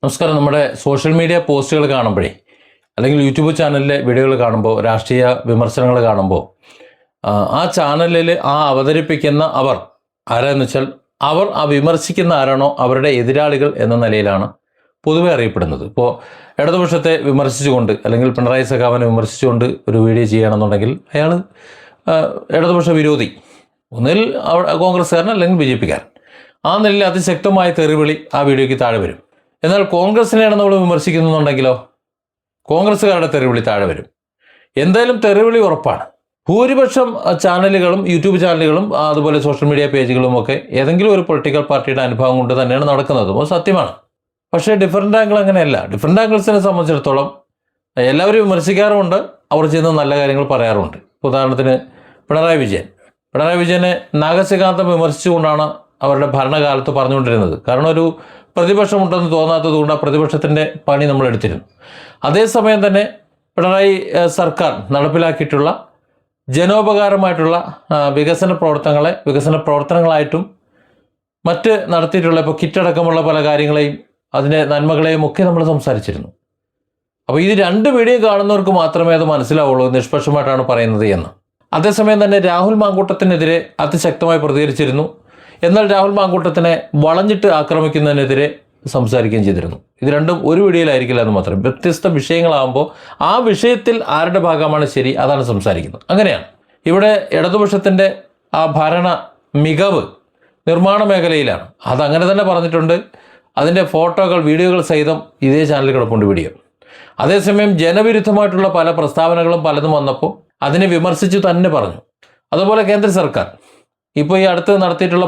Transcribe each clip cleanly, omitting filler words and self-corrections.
നമസ്കാരം. നമ്മുടെ social media പോസ്റ്റുകൾ കാണുമ്പോഴേ അല്ലെങ്കിൽ യൂട്യൂബ് ചാനലിലെ വീഡിയോകൾ കാണുമ്പോൾ രാഷ്ട്രീയ വിമർശനങ്ങൾ കാണുമ്പോൾ ആ ചാനലിൽ അവതരിപ്പിക്കുന്ന അവർ ആരാന്ന് വെച്ചാൽ അവർ വിമർശിക്കുന്ന ആരാണോ അവരുടെ എതിരാളികൾ എന്ന നിലയിലാണ് പൊതുവെ അറിയപ്പെടുന്നത്. ഇപ്പോൾ ഇടതുപക്ഷത്തെ വിമർശിച്ചുകൊണ്ട് അല്ലെങ്കിൽ പിണറായി സഖാവിനെ വിമർശിച്ചുകൊണ്ട് ഒരു വീഡിയോ ചെയ്യുകയാണെന്നുണ്ടെങ്കിൽ അയാൾ ഇടതുപക്ഷ വിരോധി, ഒന്നിൽ കോൺഗ്രസ്സുകാരൻ അല്ലെങ്കിൽ BJP-കാരൻ. ആ നിലയിൽ അതിശക്തമായ തെറിവിളി ആ വീഡിയോയ്ക്ക് താഴെ വരും. എന്നാൽ കോൺഗ്രസിനെയാണ് നമ്മൾ വിമർശിക്കുന്നുണ്ടെങ്കിലോ കോൺഗ്രസ്സുകാരുടെ തെറിവിളി താഴെ വരും. എന്തായാലും തെറിവിളി ഉറപ്പാണ്. ഭൂരിപക്ഷം ചാനലുകളും യൂട്യൂബ് ചാനലുകളും അതുപോലെ സോഷ്യൽ മീഡിയ പേജുകളും ഒക്കെ ഏതെങ്കിലും ഒരു പൊളിറ്റിക്കൽ പാർട്ടിയുടെ അനുഭവം കൊണ്ട് തന്നെയാണ് നടക്കുന്നത്. അത് സത്യമാണ്. പക്ഷേ ഡിഫറൻ്റ് ആംഗിൾ അങ്ങനെയല്ല. ഡിഫറൻ്റ് ആംഗിൾസിനെ സംബന്ധിച്ചിടത്തോളം എല്ലാവരും വിമർശിക്കാറുമുണ്ട്, അവർ ചെയ്യുന്ന നല്ല കാര്യങ്ങൾ പറയാറുമുണ്ട്. ഉദാഹരണത്തിന് പിണറായി വിജയനെ നാഗസികാന്തം വിമർശിച്ചുകൊണ്ടാണ് അവരുടെ ഭരണകാലത്ത് പറഞ്ഞുകൊണ്ടിരുന്നത്. കാരണം ഒരു പ്രതിപക്ഷമുണ്ടെന്ന് തോന്നാത്തത് കൊണ്ട് ആ പ്രതിപക്ഷത്തിൻ്റെ പണി നമ്മൾ എടുത്തിരുന്നു. അതേസമയം തന്നെ പിണറായി സർക്കാർ നടപ്പിലാക്കിയിട്ടുള്ള ജനോപകാരമായിട്ടുള്ള വികസന പ്രവർത്തനങ്ങളായിട്ടും മറ്റ് നടത്തിയിട്ടുള്ള ഇപ്പോൾ കിറ്റടക്കമുള്ള പല കാര്യങ്ങളെയും അതിൻ്റെ നന്മകളെയും ഒക്കെ നമ്മൾ സംസാരിച്ചിരുന്നു. അപ്പോൾ ഇത് രണ്ട് വീഡിയോ കാണുന്നവർക്ക് മാത്രമേ അത് മനസ്സിലാവുള്ളൂ, നിഷ്പക്ഷമായിട്ടാണ് പറയുന്നത് എന്ന്. അതേസമയം തന്നെ രാഹുൽ മാങ്കൂട്ടത്തിനെതിരെ അതിശക്തമായി പ്രതികരിച്ചിരുന്നു. എന്നാൽ രാഹുൽ മാങ്കൂട്ടത്തിനെ വളഞ്ഞിട്ട് ആക്രമിക്കുന്നതിനെതിരെ സംസാരിക്കുകയും ചെയ്തിരുന്നു. ഇത് രണ്ടും ഒരു വീഡിയോയിലായിരിക്കില്ല എന്ന് മാത്രം. വ്യത്യസ്ത വിഷയങ്ങളാകുമ്പോൾ ആ വിഷയത്തിൽ ആരുടെ ഭാഗമാണ് ശരി അതാണ് സംസാരിക്കുന്നത്. അങ്ങനെയാണ് ഇവിടെ ഇടതുപക്ഷത്തിൻ്റെ ആ ഭരണ മികവ് നിർമ്മാണ മേഖലയിലാണ്. അതങ്ങനെ തന്നെ പറഞ്ഞിട്ടുണ്ട്. അതിൻ്റെ ഫോട്ടോകൾ വീഡിയോകൾ സഹിതം ഇതേ ചാനലിൽ കിടപ്പുണ്ട് വീഡിയോ. അതേസമയം ജനവിരുദ്ധമായിട്ടുള്ള പല പ്രസ്താവനകളും പലതും വന്നപ്പോൾ അതിനെ വിമർശിച്ചു തന്നെ പറഞ്ഞു. അതുപോലെ കേന്ദ്ര സർക്കാർ ഇപ്പോൾ ഈ അടുത്ത് നടത്തിയിട്ടുള്ള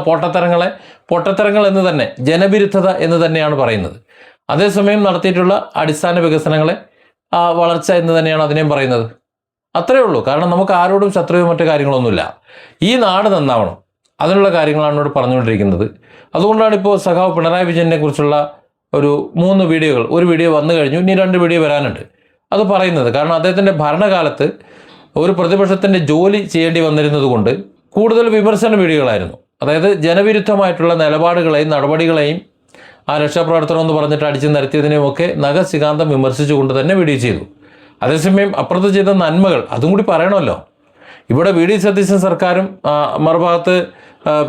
പൊട്ടത്തരങ്ങൾ എന്ന് തന്നെ, ജനവിരുദ്ധത എന്ന് തന്നെയാണ് പറയുന്നത്. അതേസമയം നടത്തിയിട്ടുള്ള അടിസ്ഥാന വികസനങ്ങളെ വളർച്ച എന്ന് തന്നെയാണ് അതിനെയും പറയുന്നത്. അത്രയേ ഉള്ളൂ. കാരണം നമുക്ക് ആരോടും ശത്രുവും മറ്റു കാര്യങ്ങളൊന്നുമില്ല. ഈ നാട് നന്നാവണം, അതിനുള്ള കാര്യങ്ങളാണ് ഇവിടെ പറഞ്ഞുകൊണ്ടിരിക്കുന്നത്. അതുകൊണ്ടാണ് ഇപ്പോൾ സഖാവ് പിണറായി വിജയനെ കുറിച്ചുള്ള ഒരു 3 വീഡിയോകൾ, ഒരു വീഡിയോ വന്നു കഴിഞ്ഞു, ഇനി 2 വീഡിയോ വരാനുണ്ട്, അത് പറയുന്നത്. കാരണം അദ്ദേഹത്തിൻ്റെ ഭരണകാലത്ത് ഒരു പ്രതിപക്ഷത്തിൻ്റെ ജോലി ചെയ്യേണ്ടി വന്നിരുന്നത് കൊണ്ട് കൂടുതൽ വിമർശന വീഡിയോകളായിരുന്നു. അതായത് ജനവിരുദ്ധമായിട്ടുള്ള നിലപാടുകളെയും നടപടികളെയും രക്ഷാപ്രവർത്തനം എന്ന് പറഞ്ഞിട്ട് അടിച്ചു നിരത്തിയതിനെയുമൊക്കെ നഖശികാന്തം വിമർശിച്ചുകൊണ്ട് തന്നെ വീഡിയോ ചെയ്തു. അതേസമയം അപ്പുറത്ത് ചെയ്ത നന്മകൾ അതും കൂടി പറയണമല്ലോ. ഇവിടെ VD സതീശൻ സർക്കാരും മറുഭാഗത്ത്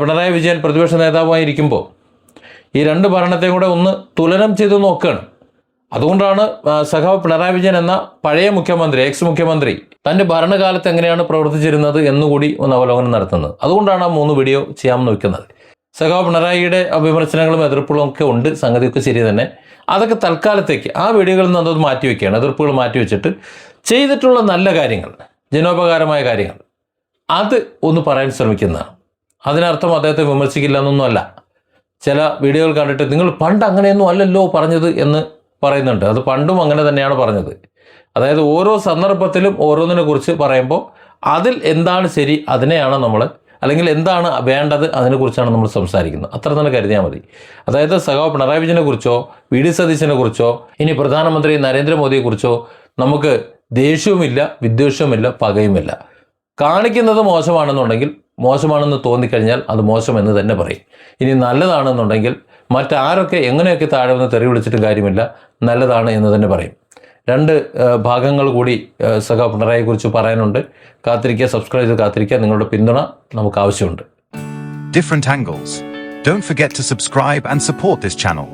പിണറായി വിജയൻ പ്രതിപക്ഷ നേതാവായി ഇരിക്കുമ്പോൾ ഈ രണ്ട് ഭരണത്തെയും കൂടെ ഒന്ന് തുലനം ചെയ്ത് നോക്കുകയാണ്. അതുകൊണ്ടാണ് സഖാവ് പിണറായി വിജയൻ എന്ന പഴയ മുഖ്യമന്ത്രി, എക്സ് മുഖ്യമന്ത്രി തൻ്റെ ഭരണകാലത്ത് എങ്ങനെയാണ് പ്രവർത്തിച്ചിരുന്നത് എന്നുകൂടി ഒന്ന് അവലോകനം നടത്തുന്നത്. അതുകൊണ്ടാണ് ആ 3 വീഡിയോ ചെയ്യാമെന്ന് വയ്ക്കുന്നത്. സഖാവ് പിണറായിയുടെ വിമർശനങ്ങളും എതിർപ്പുകളും ഒക്കെ ഉണ്ട്, സംഗതിയൊക്കെ ശരി തന്നെ. അതൊക്കെ തൽക്കാലത്തേക്ക് ആ വീഡിയോകളിൽ നിന്ന് അത് മാറ്റിവെക്കുകയാണ്. എതിർപ്പുകൾ മാറ്റിവെച്ചിട്ട് ചെയ്തിട്ടുള്ള നല്ല കാര്യങ്ങൾ, ജനോപകാരമായ കാര്യങ്ങൾ അത് ഒന്ന് പറയാൻ ശ്രമിക്കുന്നതാണ്. അതിനർത്ഥം അദ്ദേഹത്തെ വിമർശിക്കില്ല എന്നൊന്നുമല്ല. ചില വീഡിയോകൾ കണ്ടിട്ട് നിങ്ങൾ പണ്ട് അങ്ങനെയൊന്നും അല്ലല്ലോ പറഞ്ഞത് എന്ന് പറയുന്നുണ്ട്. അത് പണ്ടും അങ്ങനെ തന്നെയാണ് പറഞ്ഞത്. അതായത് ഓരോ സന്ദർഭത്തിലും ഓരോന്നിനെ കുറിച്ച് പറയുമ്പോൾ അതിൽ എന്താണ് ശരി അതിനെയാണ് നമ്മൾ, അല്ലെങ്കിൽ എന്താണ് വേണ്ടത് അതിനെക്കുറിച്ചാണ് നമ്മൾ സംസാരിക്കുന്നത്. അത്ര തന്നെ കരുതിയാൽ മതി. അതായത് സഖാവ് പിണറായി വിജയനെ കുറിച്ചോ VD സതീശനെ കുറിച്ചോ ഇനി പ്രധാനമന്ത്രി നരേന്ദ്രമോദിയെക്കുറിച്ചോ നമുക്ക് ദേഷ്യവുമില്ല, വിദ്വേഷവുമില്ല, പകയുമില്ല. കാണിക്കുന്നത് മോശമാണെന്നുണ്ടെങ്കിൽ, മോശമാണെന്ന് തോന്നിക്കഴിഞ്ഞാൽ അത് മോശമെന്ന് തന്നെ പറയും. ഇനി നല്ലതാണെന്നുണ്ടെങ്കിൽ മറ്റാരൊക്കെ എങ്ങനെയൊക്കെ താഴെ വന്ന് തെറി വിളിച്ചിട്ടും കാര്യമില്ല, നല്ലതാണ് എന്ന് തന്നെ പറയും. 2 ഭാഗങ്ങൾ കൂടി സഖാവ് പിണറായിയെക്കുറിച്ച് പറയാനുണ്ട്. കാത്തിരിക്കുക, സബ്സ്ക്രൈബ് ചെയ്ത് കാത്തിരിക്കുക. നിങ്ങളുടെ പിന്തുണ നമുക്ക് ആവശ്യമുണ്ട്. Different angles. Don't forget to subscribe and support this channel.